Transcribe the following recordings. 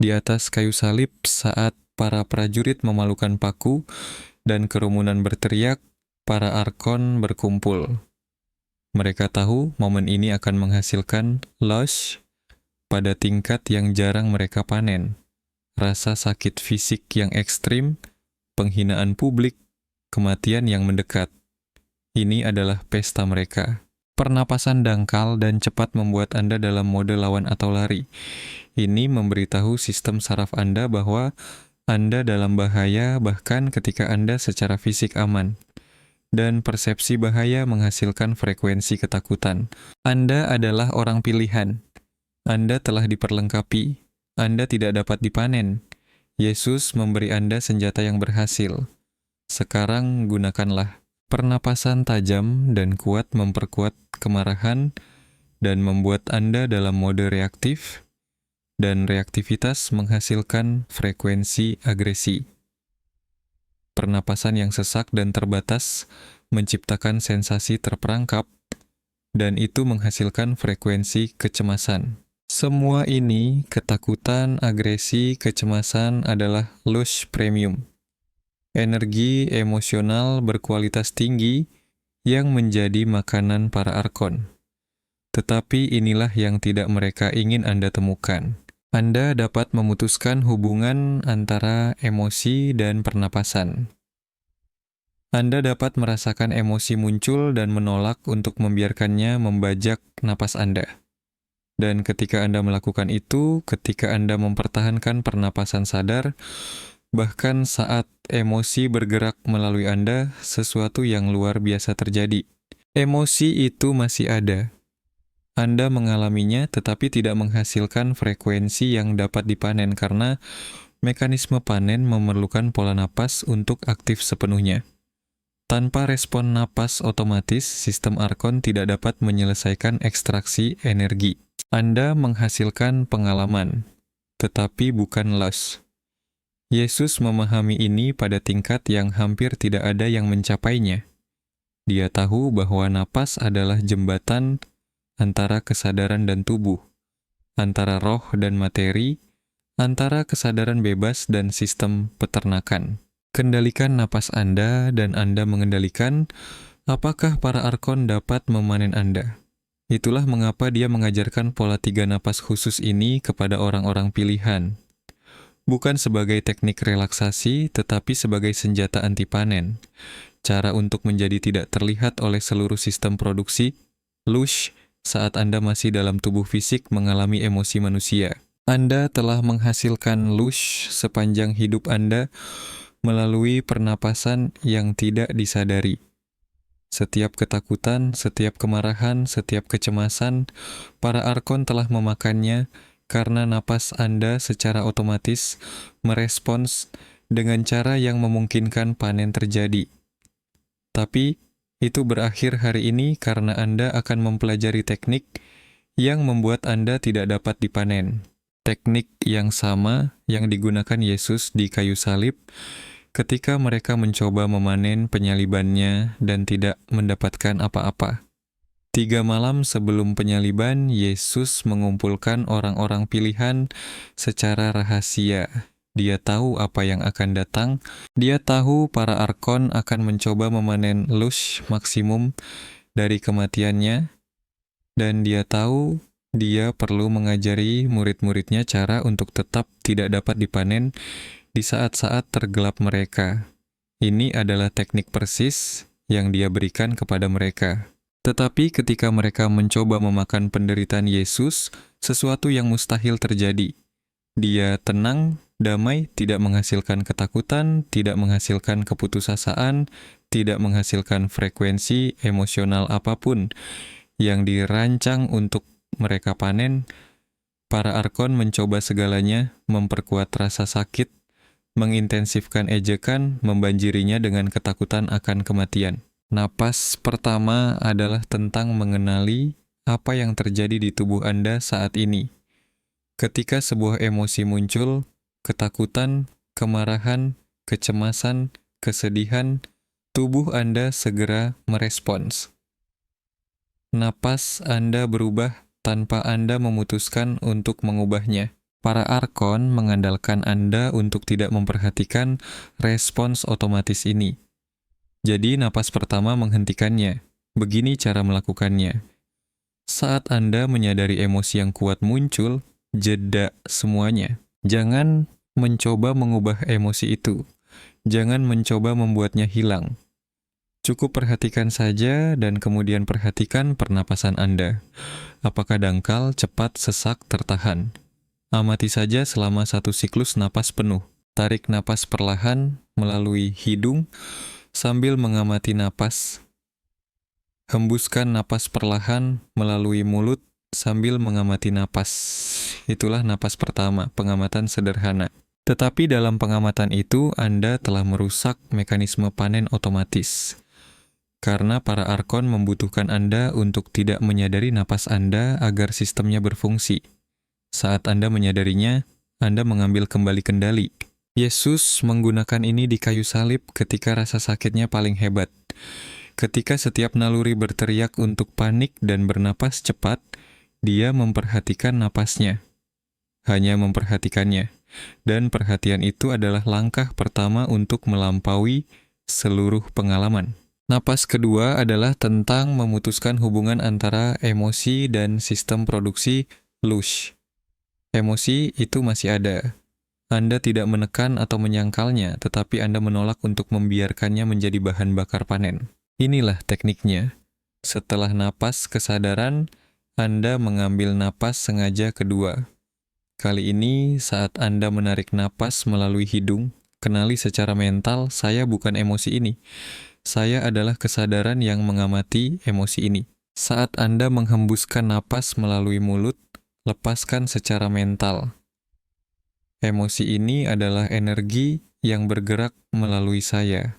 di atas kayu salib saat para prajurit memalukan paku dan kerumunan berteriak, para arkon berkumpul. Mereka tahu momen ini akan menghasilkan loss pada tingkat yang jarang mereka panen. Rasa sakit fisik yang ekstrim, penghinaan publik, kematian yang mendekat. Ini adalah pesta mereka. Pernapasan dangkal dan cepat membuat Anda dalam mode lawan atau lari. Ini memberitahu sistem saraf Anda bahwa Anda dalam bahaya bahkan ketika Anda secara fisik aman. Dan persepsi bahaya menghasilkan frekuensi ketakutan. Anda adalah orang pilihan. Anda telah diperlengkapi. Anda tidak dapat dipanen. Yesus memberi Anda senjata yang berhasil. Sekarang gunakanlah. Pernapasan tajam dan kuat memperkuat kemarahan dan membuat Anda dalam mode reaktif, dan reaktivitas menghasilkan frekuensi agresi. Pernapasan yang sesak dan terbatas menciptakan sensasi terperangkap, dan itu menghasilkan frekuensi kecemasan. Semua ini, ketakutan, agresi, kecemasan adalah lush premium. Energi emosional berkualitas tinggi yang menjadi makanan para arkon. Tetapi inilah yang tidak mereka ingin Anda temukan. Anda dapat memutuskan hubungan antara emosi dan pernapasan. Anda dapat merasakan emosi muncul dan menolak untuk membiarkannya membajak napas Anda. Dan ketika Anda melakukan itu, ketika Anda mempertahankan pernapasan sadar, bahkan saat emosi bergerak melalui Anda, sesuatu yang luar biasa terjadi. Emosi itu masih ada. Anda mengalaminya tetapi tidak menghasilkan frekuensi yang dapat dipanen karena mekanisme panen memerlukan pola napas untuk aktif sepenuhnya. Tanpa respon napas otomatis, sistem arkon tidak dapat menyelesaikan ekstraksi energi. Anda menghasilkan pengalaman, tetapi bukan loss. Yesus memahami ini pada tingkat yang hampir tidak ada yang mencapainya. Dia tahu bahwa napas adalah jembatan antara kesadaran dan tubuh, antara roh dan materi, antara kesadaran bebas dan sistem peternakan. Kendalikan napas Anda dan Anda mengendalikan apakah para arkon dapat memanen Anda. Itulah mengapa dia mengajarkan pola 3 napas khusus ini kepada orang-orang pilihan. Bukan sebagai teknik relaksasi, tetapi sebagai senjata anti panen. Cara untuk menjadi tidak terlihat oleh seluruh sistem produksi, lush, saat Anda masih dalam tubuh fisik mengalami emosi manusia. Anda telah menghasilkan lush sepanjang hidup Anda melalui pernapasan yang tidak disadari. Setiap ketakutan, setiap kemarahan, setiap kecemasan, para arkon telah memakannya karena napas Anda secara otomatis merespons dengan cara yang memungkinkan panen terjadi. Tapi, itu berakhir hari ini karena Anda akan mempelajari teknik yang membuat Anda tidak dapat dipanen. Teknik yang sama yang digunakan Yesus di kayu salib ketika mereka mencoba memanen penyalibannya dan tidak mendapatkan apa-apa. 3 malam sebelum penyaliban, Yesus mengumpulkan orang-orang pilihan secara rahasia. Dia tahu apa yang akan datang. Dia tahu para arkon akan mencoba memanen lush maksimum dari kematiannya. Dan dia tahu dia perlu mengajari murid-muridnya cara untuk tetap tidak dapat dipanen di saat-saat tergelap mereka. Ini adalah teknik persis yang dia berikan kepada mereka. Tetapi ketika mereka mencoba memakan penderitaan Yesus, sesuatu yang mustahil terjadi. Dia tenang, damai, tidak menghasilkan ketakutan, tidak menghasilkan keputusasaan, tidak menghasilkan frekuensi emosional apapun yang dirancang untuk mereka panen. Para arkon mencoba segalanya, memperkuat rasa sakit, mengintensifkan ejekan, membanjirinya dengan ketakutan akan kematian. Napas pertama adalah tentang mengenali apa yang terjadi di tubuh Anda saat ini. Ketika sebuah emosi muncul, ketakutan, kemarahan, kecemasan, kesedihan, tubuh Anda segera merespons. Napas Anda berubah tanpa Anda memutuskan untuk mengubahnya. Para arkon mengandalkan Anda untuk tidak memperhatikan respons otomatis ini. Jadi napas pertama menghentikannya. Begini cara melakukannya. Saat Anda menyadari emosi yang kuat muncul, jeda semuanya. Jangan mencoba mengubah emosi itu. Jangan mencoba membuatnya hilang. Cukup perhatikan saja dan kemudian perhatikan pernapasan Anda. Apakah dangkal, cepat, sesak, tertahan? Amati saja selama 1 siklus napas penuh. Tarik napas perlahan melalui hidung sambil mengamati napas. Hembuskan napas perlahan melalui mulut sambil mengamati napas. Itulah napas pertama, pengamatan sederhana. Tetapi dalam pengamatan itu, Anda telah merusak mekanisme panen otomatis. Karena para arkon membutuhkan Anda untuk tidak menyadari napas Anda agar sistemnya berfungsi. Saat Anda menyadarinya, Anda mengambil kembali kendali. Yesus menggunakan ini di kayu salib ketika rasa sakitnya paling hebat. Ketika setiap naluri berteriak untuk panik dan bernapas cepat, dia memperhatikan napasnya. Hanya memperhatikannya. Dan perhatian itu adalah langkah pertama untuk melampaui seluruh pengalaman. Napas kedua adalah tentang memutuskan hubungan antara emosi dan sistem produksi lush. Emosi itu masih ada. Anda tidak menekan atau menyangkalnya, tetapi Anda menolak untuk membiarkannya menjadi bahan bakar panen. Inilah tekniknya. Setelah napas kesadaran, Anda mengambil napas sengaja kedua. Kali ini, saat Anda menarik napas melalui hidung, kenali secara mental, saya bukan emosi ini. Saya adalah kesadaran yang mengamati emosi ini. Saat Anda menghembuskan napas melalui mulut, lepaskan secara mental. Emosi ini adalah energi yang bergerak melalui saya.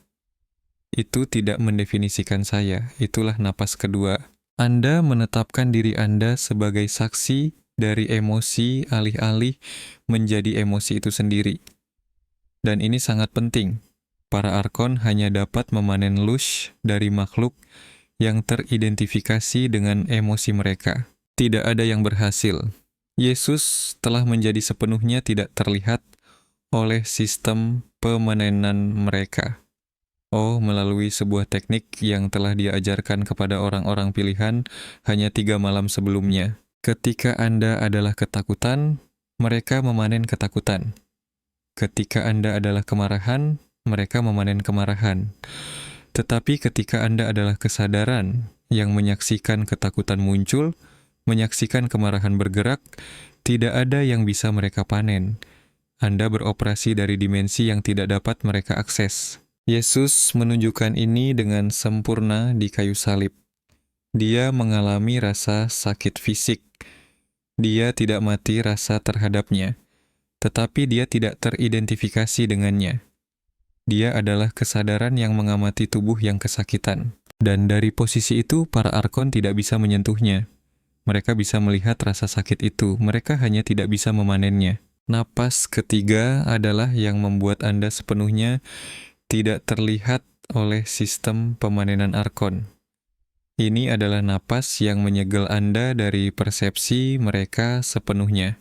Itu tidak mendefinisikan saya, itulah napas kedua. Anda menetapkan diri Anda sebagai saksi dari emosi alih-alih menjadi emosi itu sendiri. Dan ini sangat penting. Para arkon hanya dapat memanen lush dari makhluk yang teridentifikasi dengan emosi mereka. Tidak ada yang berhasil. Yesus telah menjadi sepenuhnya tidak terlihat oleh sistem pemanenan mereka. Melalui sebuah teknik yang telah dia ajarkan kepada orang-orang pilihan hanya 3 malam sebelumnya. Ketika Anda adalah ketakutan, mereka memanen ketakutan. Ketika Anda adalah kemarahan, mereka memanen kemarahan. Tetapi ketika Anda adalah kesadaran yang menyaksikan ketakutan muncul, menyaksikan kemarahan bergerak, tidak ada yang bisa mereka panen. Anda beroperasi dari dimensi yang tidak dapat mereka akses. Yesus menunjukkan ini dengan sempurna di kayu salib. Dia mengalami rasa sakit fisik. Dia tidak mati rasa terhadapnya, tetapi dia tidak teridentifikasi dengannya. Dia adalah kesadaran yang mengamati tubuh yang kesakitan. Dan dari posisi itu, para arkon tidak bisa menyentuhnya. Mereka bisa melihat rasa sakit itu, mereka hanya tidak bisa memanennya. Napas ketiga adalah yang membuat Anda sepenuhnya tidak terlihat oleh sistem pemanenan arkon. Ini adalah napas yang menyegel Anda dari persepsi mereka sepenuhnya.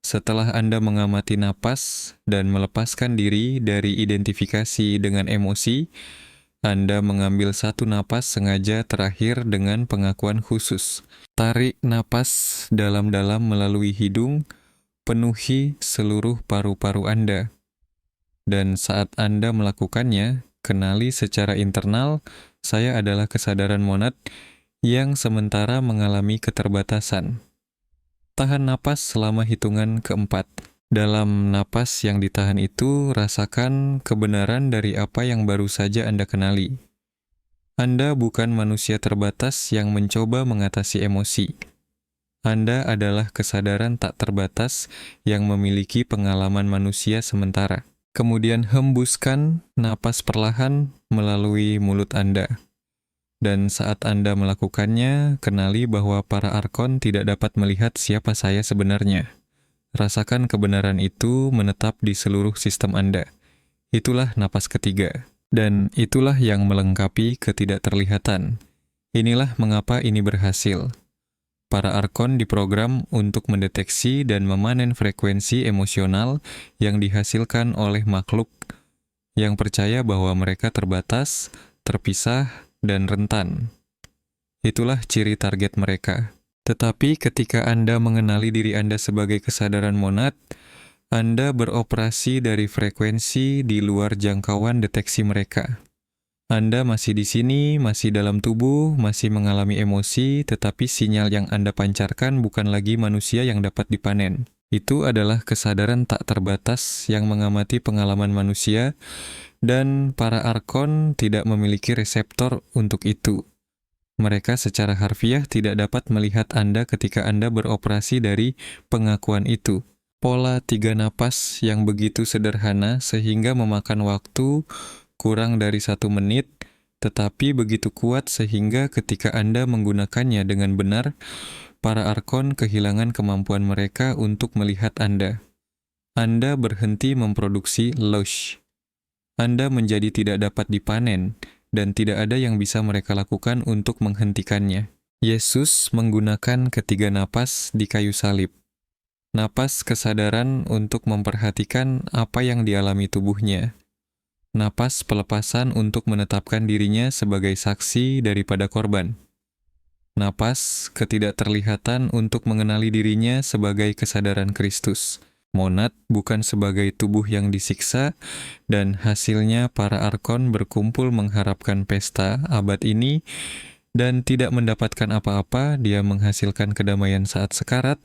Setelah Anda mengamati napas dan melepaskan diri dari identifikasi dengan emosi, Anda mengambil satu napas sengaja terakhir dengan pengakuan khusus. Tarik napas dalam-dalam melalui hidung, penuhi seluruh paru-paru Anda. Dan saat Anda melakukannya, kenali secara internal, saya adalah kesadaran monad yang sementara mengalami keterbatasan. Tahan napas selama hitungan keempat. Dalam napas yang ditahan itu, rasakan kebenaran dari apa yang baru saja Anda kenali. Anda bukan manusia terbatas yang mencoba mengatasi emosi. Anda adalah kesadaran tak terbatas yang memiliki pengalaman manusia sementara. Kemudian hembuskan napas perlahan melalui mulut Anda. Dan saat Anda melakukannya, kenali bahwa para arkon tidak dapat melihat siapa saya sebenarnya. Rasakan kebenaran itu menetap di seluruh sistem Anda. Itulah napas ketiga. Dan itulah yang melengkapi ketidakterlihatan. Inilah mengapa ini berhasil. Para arkon diprogram untuk mendeteksi dan memanen frekuensi emosional yang dihasilkan oleh makhluk yang percaya bahwa mereka terbatas, terpisah, dan rentan. Itulah ciri target mereka. Tetapi ketika Anda mengenali diri Anda sebagai kesadaran monad, Anda beroperasi dari frekuensi di luar jangkauan deteksi mereka. Anda masih di sini, masih dalam tubuh, masih mengalami emosi, tetapi sinyal yang Anda pancarkan bukan lagi manusia yang dapat dipanen. Itu adalah kesadaran tak terbatas yang mengamati pengalaman manusia, dan para arkon tidak memiliki reseptor untuk itu. Mereka secara harfiah tidak dapat melihat Anda ketika Anda beroperasi dari pengakuan itu. Pola 3 napas yang begitu sederhana sehingga memakan waktu kurang dari 1 menit, tetapi begitu kuat sehingga ketika Anda menggunakannya dengan benar, para arkon kehilangan kemampuan mereka untuk melihat Anda. Anda berhenti memproduksi lush. Anda menjadi tidak dapat dipanen, dan tidak ada yang bisa mereka lakukan untuk menghentikannya. Yesus menggunakan ketiga napas di kayu salib. Napas kesadaran untuk memperhatikan apa yang dialami tubuhnya. Napas pelepasan untuk menetapkan dirinya sebagai saksi daripada korban. Napas ketidakterlihatan untuk mengenali dirinya sebagai kesadaran Kristus. Monad bukan sebagai tubuh yang disiksa, dan hasilnya para arkon berkumpul mengharapkan pesta abad ini, dan tidak mendapatkan apa-apa, dia menghasilkan kedamaian saat sekarat.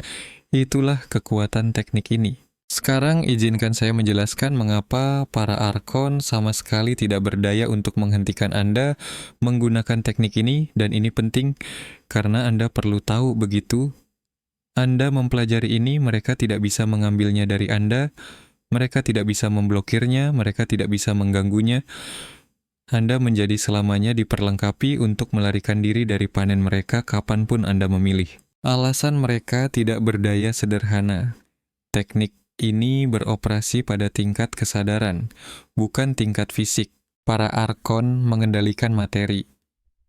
Itulah kekuatan teknik ini. Sekarang izinkan saya menjelaskan mengapa para arkon sama sekali tidak berdaya untuk menghentikan Anda menggunakan teknik ini, dan ini penting karena Anda perlu tahu begitu. Anda mempelajari ini, mereka tidak bisa mengambilnya dari Anda, mereka tidak bisa memblokirnya, mereka tidak bisa mengganggunya. Anda menjadi selamanya diperlengkapi untuk melarikan diri dari panen mereka kapanpun Anda memilih. Alasan mereka tidak berdaya sederhana. Teknik ini beroperasi pada tingkat kesadaran, bukan tingkat fisik. Para arkon mengendalikan materi.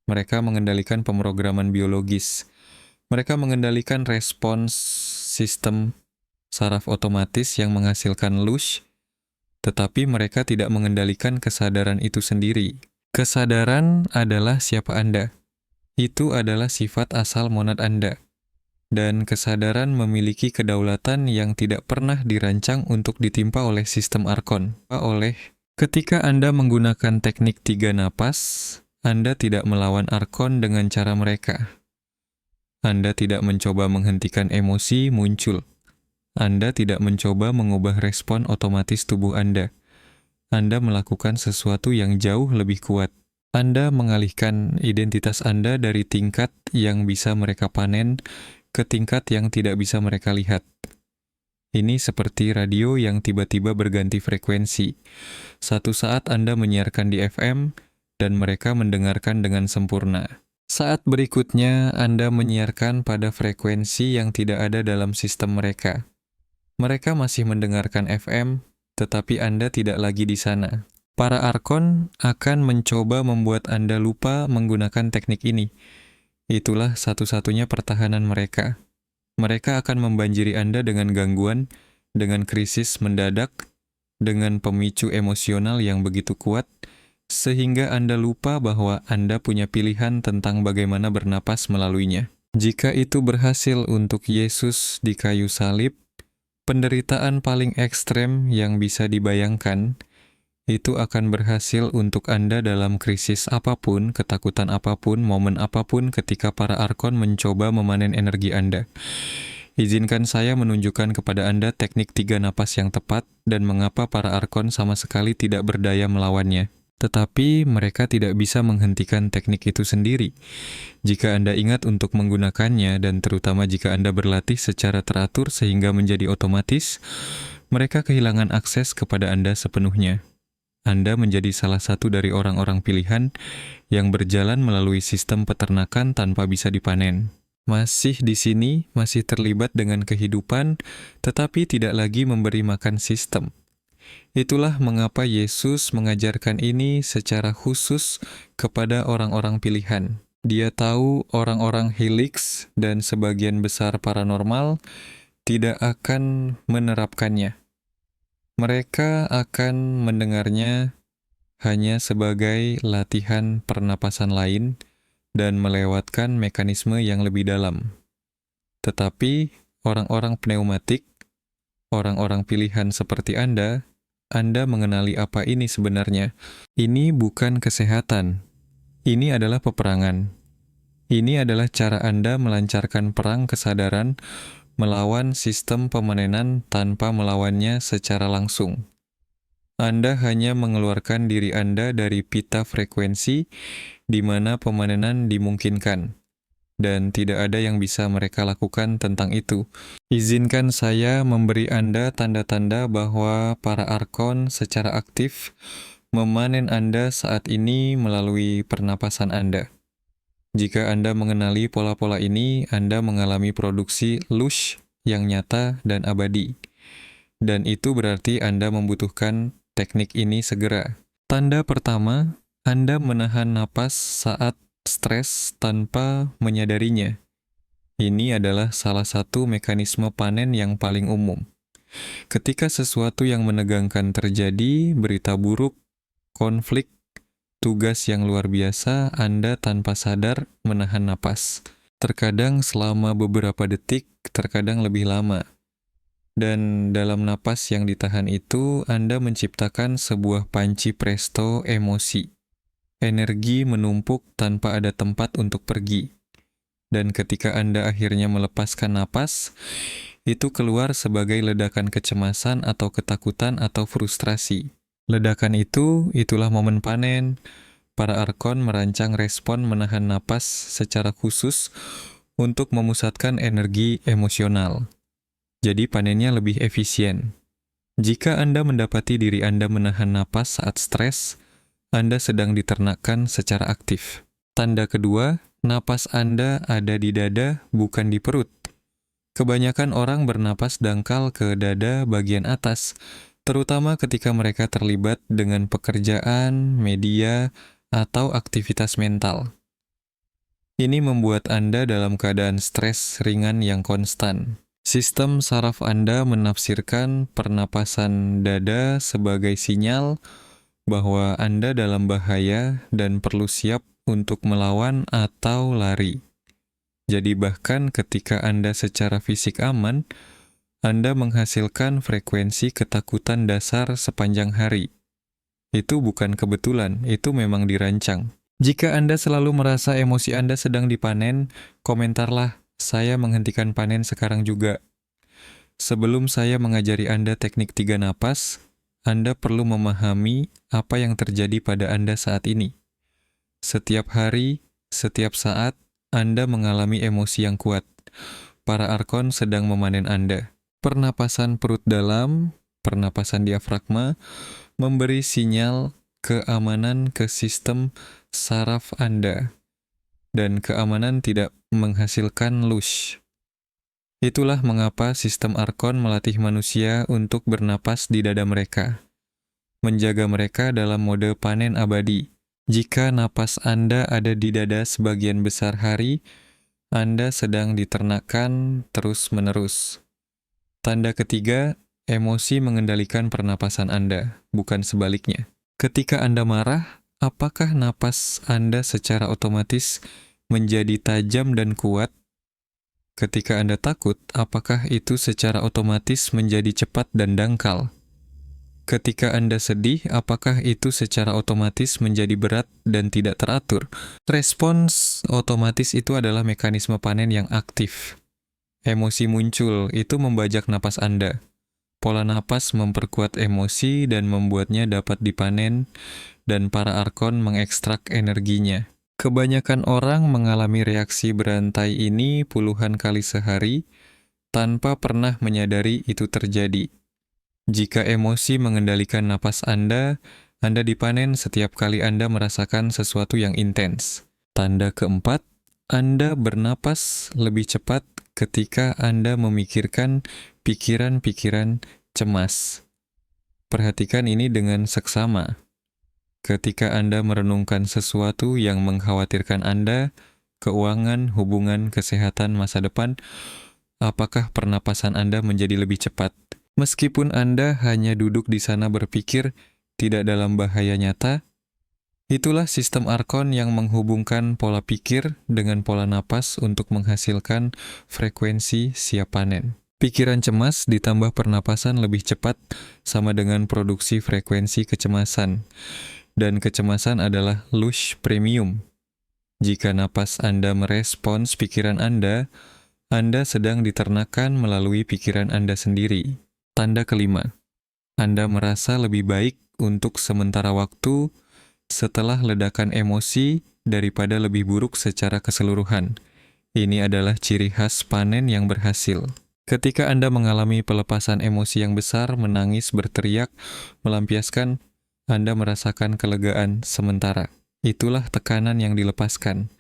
Mereka mengendalikan pemrograman biologis. Mereka mengendalikan respons sistem saraf otomatis yang menghasilkan lush, tetapi mereka tidak mengendalikan kesadaran itu sendiri. Kesadaran adalah siapa Anda. Itu adalah sifat asal monad Anda. Dan kesadaran memiliki kedaulatan yang tidak pernah dirancang untuk ditimpa oleh sistem arkon. Ketika Anda menggunakan teknik 3 napas, Anda tidak melawan arkon dengan cara mereka. Anda tidak mencoba menghentikan emosi muncul. Anda tidak mencoba mengubah respon otomatis tubuh Anda. Anda melakukan sesuatu yang jauh lebih kuat. Anda mengalihkan identitas Anda dari tingkat yang bisa mereka panen ke tingkat yang tidak bisa mereka lihat. Ini seperti radio yang tiba-tiba berganti frekuensi. Satu saat Anda menyiarkan di FM, dan mereka mendengarkan dengan sempurna. Saat berikutnya, Anda menyiarkan pada frekuensi yang tidak ada dalam sistem mereka. Mereka masih mendengarkan FM, tetapi Anda tidak lagi di sana. Para arkon akan mencoba membuat Anda lupa menggunakan teknik ini. Itulah satu-satunya pertahanan mereka. Mereka akan membanjiri Anda dengan gangguan, dengan krisis mendadak, dengan pemicu emosional yang begitu kuat, sehingga Anda lupa bahwa Anda punya pilihan tentang bagaimana bernapas melaluinya. Jika itu berhasil untuk Yesus di kayu salib, penderitaan paling ekstrem yang bisa dibayangkan, itu akan berhasil untuk Anda dalam krisis apapun, ketakutan apapun, momen apapun ketika para arkon mencoba memanen energi Anda. Izinkan saya menunjukkan kepada Anda teknik 3 napas yang tepat dan mengapa para arkon sama sekali tidak berdaya melawannya. Tetapi mereka tidak bisa menghentikan teknik itu sendiri. Jika Anda ingat untuk menggunakannya, dan terutama jika Anda berlatih secara teratur sehingga menjadi otomatis, mereka kehilangan akses kepada Anda sepenuhnya. Anda menjadi salah satu dari orang-orang pilihan yang berjalan melalui sistem peternakan tanpa bisa dipanen. Masih di sini, masih terlibat dengan kehidupan, tetapi tidak lagi memberi makan sistem. Itulah mengapa Yesus mengajarkan ini secara khusus kepada orang-orang pilihan. Dia tahu orang-orang helix dan sebagian besar paranormal tidak akan menerapkannya. Mereka akan mendengarnya hanya sebagai latihan pernapasan lain dan melewatkan mekanisme yang lebih dalam. Tetapi orang-orang pneumatik, orang-orang pilihan seperti Anda mengenali apa ini sebenarnya. Ini bukan kesehatan. Ini adalah peperangan. Ini adalah cara Anda melancarkan perang kesadaran melawan sistem pemanenan tanpa melawannya secara langsung. Anda hanya mengeluarkan diri Anda dari pita frekuensi di mana pemanenan dimungkinkan, dan tidak ada yang bisa mereka lakukan tentang itu. Izinkan saya memberi Anda tanda-tanda bahwa para arkon secara aktif memanen Anda saat ini melalui pernapasan Anda. Jika Anda mengenali pola-pola ini, Anda mengalami produksi lush yang nyata dan abadi. Dan itu berarti Anda membutuhkan teknik ini segera. Tanda pertama, Anda menahan napas saat stres tanpa menyadarinya. Ini adalah salah satu mekanisme panen yang paling umum. Ketika sesuatu yang menegangkan terjadi, berita buruk, konflik, tugas yang luar biasa, Anda tanpa sadar menahan napas. Terkadang selama beberapa detik, terkadang lebih lama. Dan dalam napas yang ditahan itu, Anda menciptakan sebuah panci presto emosi. Energi menumpuk tanpa ada tempat untuk pergi. Dan ketika Anda akhirnya melepaskan napas, itu keluar sebagai ledakan kecemasan atau ketakutan atau frustrasi. Ledakan itulah momen panen. Para arkon merancang respon menahan napas secara khusus untuk memusatkan energi emosional. Jadi panennya lebih efisien. Jika Anda mendapati diri Anda menahan napas saat stres, Anda sedang diternakkan secara aktif. Tanda kedua, napas Anda ada di dada, bukan di perut. Kebanyakan orang bernapas dangkal ke dada bagian atas, terutama ketika mereka terlibat dengan pekerjaan, media, atau aktivitas mental. Ini membuat Anda dalam keadaan stres ringan yang konstan. Sistem saraf Anda menafsirkan pernapasan dada sebagai sinyal bahwa Anda dalam bahaya dan perlu siap untuk melawan atau lari. Jadi bahkan ketika Anda secara fisik aman, Anda menghasilkan frekuensi ketakutan dasar sepanjang hari. Itu bukan kebetulan, itu memang dirancang. Jika Anda selalu merasa emosi Anda sedang dipanen, komentarlah, "Saya menghentikan panen sekarang juga." Sebelum saya mengajari Anda teknik 3 napas, Anda perlu memahami apa yang terjadi pada Anda saat ini. Setiap hari, setiap saat, Anda mengalami emosi yang kuat. Para arkon sedang memanen Anda. Pernapasan perut dalam, pernapasan diafragma, memberi sinyal keamanan ke sistem saraf Anda. Dan keamanan tidak menghasilkan lush. Itulah mengapa sistem arkon melatih manusia untuk bernapas di dada mereka. Menjaga mereka dalam mode panen abadi. Jika napas Anda ada di dada sebagian besar hari, Anda sedang diternakkan terus-menerus. Tanda ketiga, emosi mengendalikan pernapasan Anda, bukan sebaliknya. Ketika Anda marah, apakah napas Anda secara otomatis menjadi tajam dan kuat? Ketika Anda takut, apakah itu secara otomatis menjadi cepat dan dangkal? Ketika Anda sedih, apakah itu secara otomatis menjadi berat dan tidak teratur? Respons otomatis itu adalah mekanisme panen yang aktif. Emosi muncul, itu membajak napas Anda. Pola napas memperkuat emosi dan membuatnya dapat dipanen, dan para arkon mengekstrak energinya. Kebanyakan orang mengalami reaksi berantai ini puluhan kali sehari, tanpa pernah menyadari itu terjadi. Jika emosi mengendalikan napas Anda dipanen setiap kali Anda merasakan sesuatu yang intens. Tanda keempat, Anda bernapas lebih cepat ketika Anda memikirkan pikiran-pikiran cemas. Perhatikan ini dengan seksama. Ketika Anda merenungkan sesuatu yang mengkhawatirkan Anda, keuangan, hubungan, kesehatan, masa depan, apakah pernapasan Anda menjadi lebih cepat? Meskipun Anda hanya duduk di sana berpikir, tidak dalam bahaya nyata, itulah sistem Arkon yang menghubungkan pola pikir dengan pola napas untuk menghasilkan frekuensi siap panen. Pikiran cemas ditambah pernapasan lebih cepat sama dengan produksi frekuensi kecemasan. Dan kecemasan adalah lush premium. Jika napas Anda merespons pikiran Anda sedang diternakan melalui pikiran Anda sendiri. Tanda kelima, Anda merasa lebih baik untuk sementara waktu setelah ledakan emosi daripada lebih buruk secara keseluruhan. Ini adalah ciri khas panen yang berhasil. Ketika Anda mengalami pelepasan emosi yang besar, menangis, berteriak, melampiaskan, Anda merasakan kelegaan sementara. Itulah tekanan yang dilepaskan.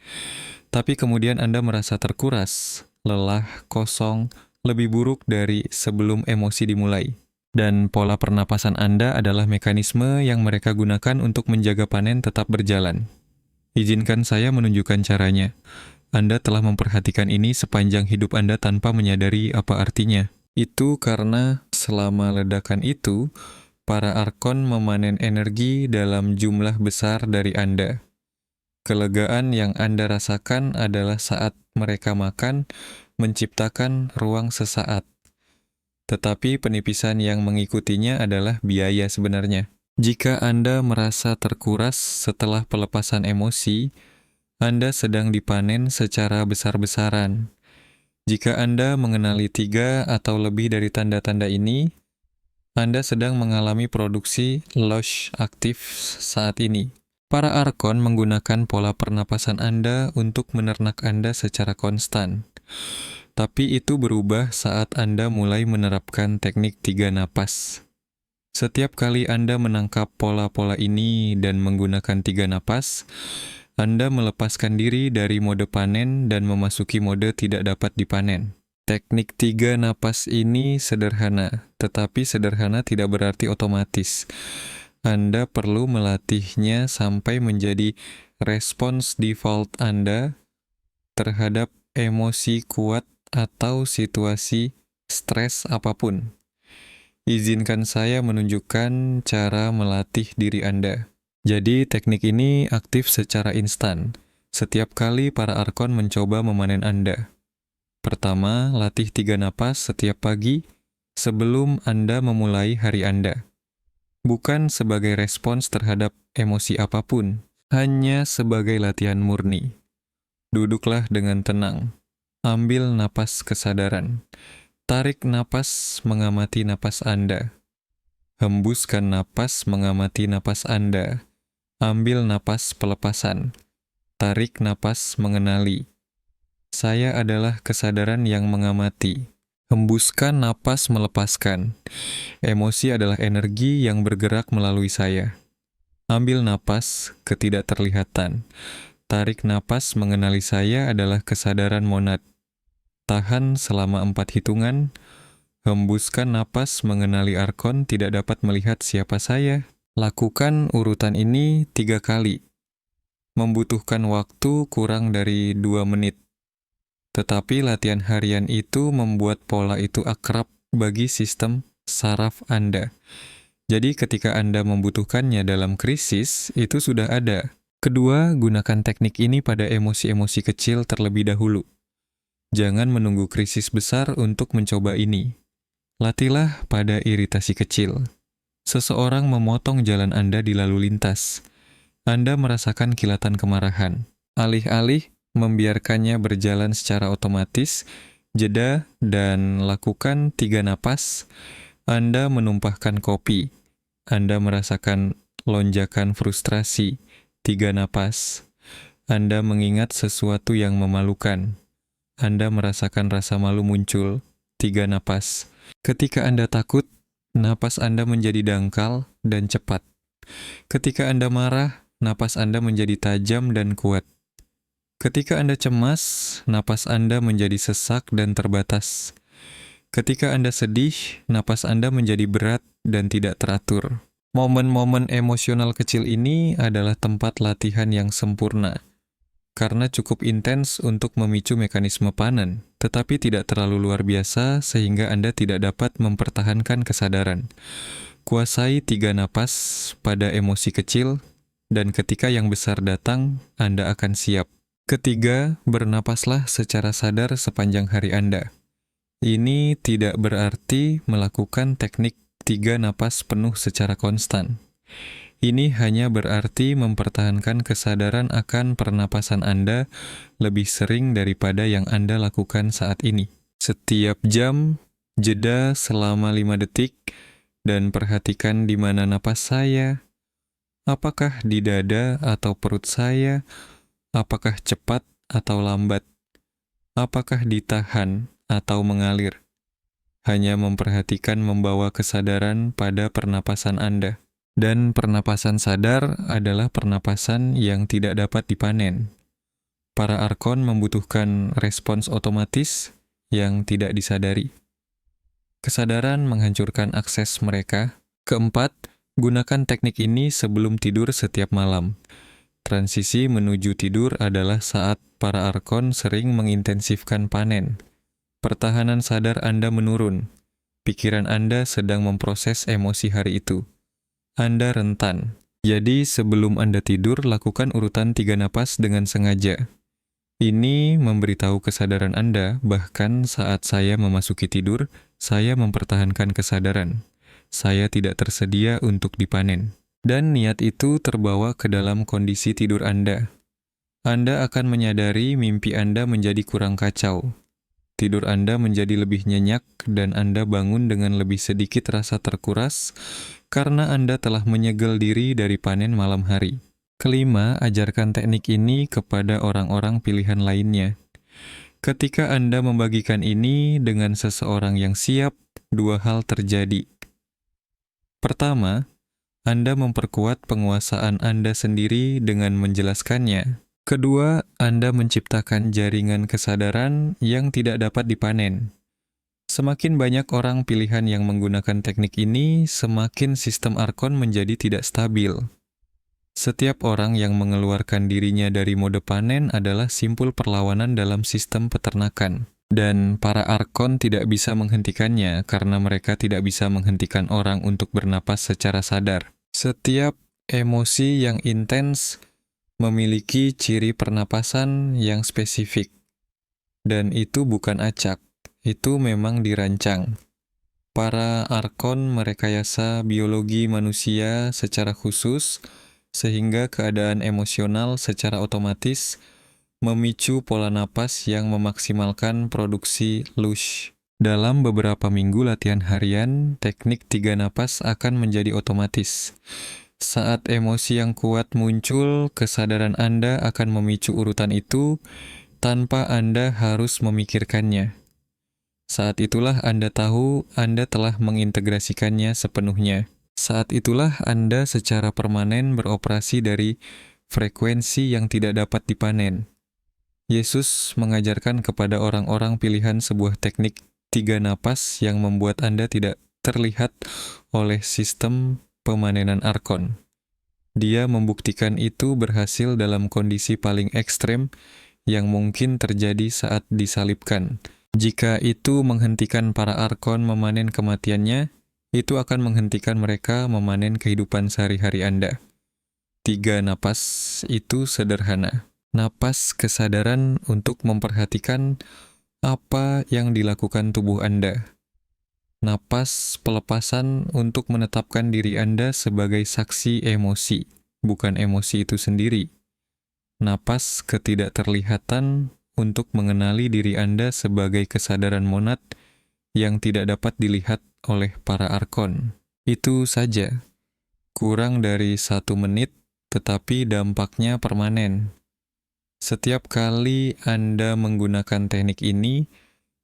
Tapi kemudian Anda merasa terkuras, lelah, kosong, lebih buruk dari sebelum emosi dimulai. Dan pola pernapasan Anda adalah mekanisme yang mereka gunakan untuk menjaga panen tetap berjalan. Izinkan saya menunjukkan caranya. Anda telah memperhatikan ini sepanjang hidup Anda tanpa menyadari apa artinya. Itu karena selama ledakan itu, para Arkon memanen energi dalam jumlah besar dari Anda. Kelegaan yang Anda rasakan adalah saat mereka makan, menciptakan ruang sesaat. Tetapi penipisan yang mengikutinya adalah biaya sebenarnya. Jika Anda merasa terkuras setelah pelepasan emosi, Anda sedang dipanen secara besar-besaran. Jika Anda mengenali 3 atau lebih dari tanda-tanda ini, Anda sedang mengalami produksi lush aktif saat ini. Para Arkon menggunakan pola pernapasan Anda untuk menernak Anda secara konstan. Tapi itu berubah saat Anda mulai menerapkan teknik 3 napas. Setiap kali Anda menangkap pola-pola ini dan menggunakan 3 napas, Anda melepaskan diri dari mode panen dan memasuki mode tidak dapat dipanen. Teknik 3 napas ini sederhana, tetapi sederhana tidak berarti otomatis. Anda perlu melatihnya sampai menjadi respons default Anda terhadap emosi kuat atau situasi stres apapun. Izinkan saya menunjukkan cara melatih diri Anda. Jadi, teknik ini aktif secara instan. Setiap kali para Arkon mencoba memanen Anda. Pertama, latih 3 napas setiap pagi sebelum Anda memulai hari Anda. Bukan sebagai respons terhadap emosi apapun, hanya sebagai latihan murni. Duduklah dengan tenang. Ambil napas kesadaran. Tarik napas mengamati napas Anda. Hembuskan napas mengamati napas Anda. Ambil napas pelepasan. Tarik napas mengenali. Saya adalah kesadaran yang mengamati. Hembuskan napas melepaskan. Emosi adalah energi yang bergerak melalui saya. Ambil napas ketidakterlihatan. Tarik napas mengenali saya adalah kesadaran monad. Tahan selama 4 hitungan. Hembuskan napas mengenali Arkon tidak dapat melihat siapa saya. Lakukan urutan ini 3 kali. Membutuhkan waktu kurang dari 2 menit. Tetapi latihan harian itu membuat pola itu akrab bagi sistem saraf Anda. Jadi ketika Anda membutuhkannya dalam krisis, itu sudah ada. Kedua, gunakan teknik ini pada emosi-emosi kecil terlebih dahulu. Jangan menunggu krisis besar untuk mencoba ini. Latihlah pada iritasi kecil. Seseorang memotong jalan Anda di lalu lintas. Anda merasakan kilatan kemarahan. Alih-alih membiarkannya berjalan secara otomatis, jeda dan lakukan 3 napas, Anda menumpahkan kopi. Anda merasakan lonjakan frustrasi, 3 napas. Anda mengingat sesuatu yang memalukan. Anda merasakan rasa malu muncul, 3 napas. Ketika Anda takut, napas Anda menjadi dangkal dan cepat. Ketika Anda marah, napas Anda menjadi tajam dan kuat. Ketika Anda cemas, napas Anda menjadi sesak dan terbatas. Ketika Anda sedih, napas Anda menjadi berat dan tidak teratur. Momen-momen emosional kecil ini adalah tempat latihan yang sempurna. karena cukup intens untuk memicu mekanisme panen, tetapi tidak terlalu luar biasa sehingga Anda tidak dapat mempertahankan kesadaran. Kuasai 3 napas pada emosi kecil, dan ketika yang besar datang, Anda akan siap. Ketiga, bernapaslah secara sadar sepanjang hari Anda. Ini tidak berarti melakukan teknik 3 napas penuh secara konstan. Ini hanya berarti mempertahankan kesadaran akan pernapasan Anda lebih sering daripada yang Anda lakukan saat ini. Setiap jam, jeda selama 5 detik, dan perhatikan di mana napas saya, apakah di dada atau perut saya, apakah cepat atau lambat, apakah ditahan atau mengalir. Hanya memperhatikan membawa kesadaran pada pernapasan Anda. Dan pernapasan sadar adalah pernapasan yang tidak dapat dipanen. Para arkon membutuhkan respons otomatis yang tidak disadari. Kesadaran menghancurkan akses mereka. Keempat, gunakan teknik ini sebelum tidur setiap malam. Transisi menuju tidur adalah saat para arkon sering mengintensifkan panen. Pertahanan sadar Anda menurun. Pikiran Anda sedang memproses emosi hari itu. Anda rentan. Jadi sebelum Anda tidur, lakukan urutan 3 napas dengan sengaja. Ini memberitahu kesadaran Anda, bahkan saat saya memasuki tidur, saya mempertahankan kesadaran. Saya tidak tersedia untuk dipanen. Dan niat itu terbawa ke dalam kondisi tidur Anda. Anda akan menyadari mimpi Anda menjadi kurang kacau. Tidur Anda menjadi lebih nyenyak dan Anda bangun dengan lebih sedikit rasa terkuras karena Anda telah menyegel diri dari panen malam hari. Kelima, ajarkan teknik ini kepada orang-orang pilihan lainnya. Ketika Anda membagikan ini dengan seseorang yang siap, 2 hal terjadi. Pertama, Anda memperkuat penguasaan Anda sendiri dengan menjelaskannya. Kedua, Anda menciptakan jaringan kesadaran yang tidak dapat dipanen. Semakin banyak orang pilihan yang menggunakan teknik ini, semakin sistem arkon menjadi tidak stabil. Setiap orang yang mengeluarkan dirinya dari mode panen adalah simpul perlawanan dalam sistem peternakan. Dan para arkon tidak bisa menghentikannya karena mereka tidak bisa menghentikan orang untuk bernapas secara sadar. Setiap emosi yang intens memiliki ciri pernapasan yang spesifik. Dan itu bukan acak, itu memang dirancang. Para arkon merekayasa biologi manusia secara khusus, sehingga keadaan emosional secara otomatis memicu pola napas yang memaksimalkan produksi lush. Dalam beberapa minggu latihan harian, teknik 3 napas akan menjadi otomatis. Saat emosi yang kuat muncul, kesadaran Anda akan memicu urutan itu tanpa Anda harus memikirkannya. Saat itulah Anda tahu Anda telah mengintegrasikannya sepenuhnya. Saat itulah Anda secara permanen beroperasi dari frekuensi yang tidak dapat dipanen. Yesus mengajarkan kepada orang-orang pilihan sebuah teknik 3 napas yang membuat Anda tidak terlihat oleh sistem pemanenan arkon. Dia membuktikan itu berhasil dalam kondisi paling ekstrem yang mungkin terjadi saat disalibkan. Jika itu menghentikan para arkon memanen kematiannya, itu akan menghentikan mereka memanen kehidupan sehari-hari Anda. 3 napas itu sederhana. Napas kesadaran untuk memperhatikan apa yang dilakukan tubuh Anda. Napas pelepasan untuk menetapkan diri Anda sebagai saksi emosi, bukan emosi itu sendiri. Napas ketidakterlihatan untuk mengenali diri Anda sebagai kesadaran monad yang tidak dapat dilihat oleh para arkon. Itu saja. Kurang dari 1 menit, tetapi dampaknya permanen. Setiap kali Anda menggunakan teknik ini,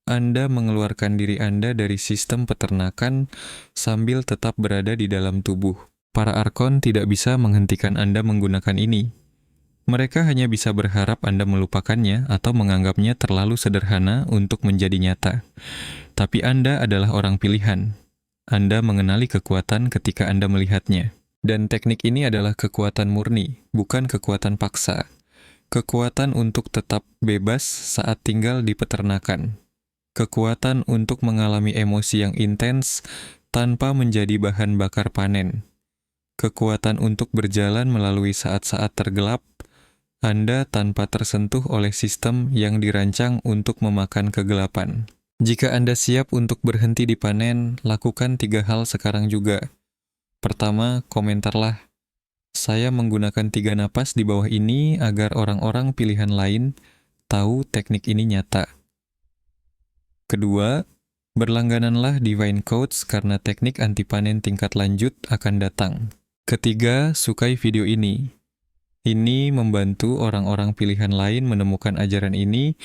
Anda mengeluarkan diri Anda dari sistem peternakan sambil tetap berada di dalam tubuh. Para arkon tidak bisa menghentikan Anda menggunakan ini. Mereka hanya bisa berharap Anda melupakannya atau menganggapnya terlalu sederhana untuk menjadi nyata. Tapi Anda adalah orang pilihan. Anda mengenali kekuatan ketika Anda melihatnya. Dan teknik ini adalah kekuatan murni, bukan kekuatan paksa. Kekuatan untuk tetap bebas saat tinggal di peternakan. Kekuatan untuk mengalami emosi yang intens tanpa menjadi bahan bakar panen. Kekuatan untuk berjalan melalui saat-saat tergelap, Anda tanpa tersentuh oleh sistem yang dirancang untuk memakan kegelapan. Jika Anda siap untuk berhenti di panen, lakukan 3 hal sekarang juga. Pertama, komentarlah. Saya menggunakan 3 napas di bawah ini agar orang-orang pilihan lain tahu teknik ini nyata. Kedua, berlanggananlah Divine Coach karena teknik anti panen tingkat lanjut akan datang. Ketiga, sukai video ini. Ini membantu orang-orang pilihan lain menemukan ajaran ini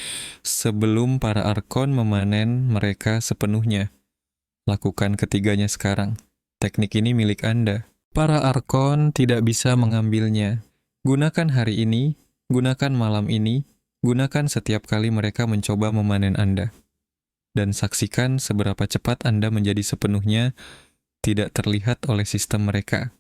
sebelum para arkon memanen mereka sepenuhnya. Lakukan ketiganya sekarang. Teknik ini milik Anda. Para arkon tidak bisa mengambilnya. Gunakan hari ini, gunakan malam ini, gunakan setiap kali mereka mencoba memanen Anda. Dan saksikan seberapa cepat Anda menjadi sepenuhnya tidak terlihat oleh sistem mereka.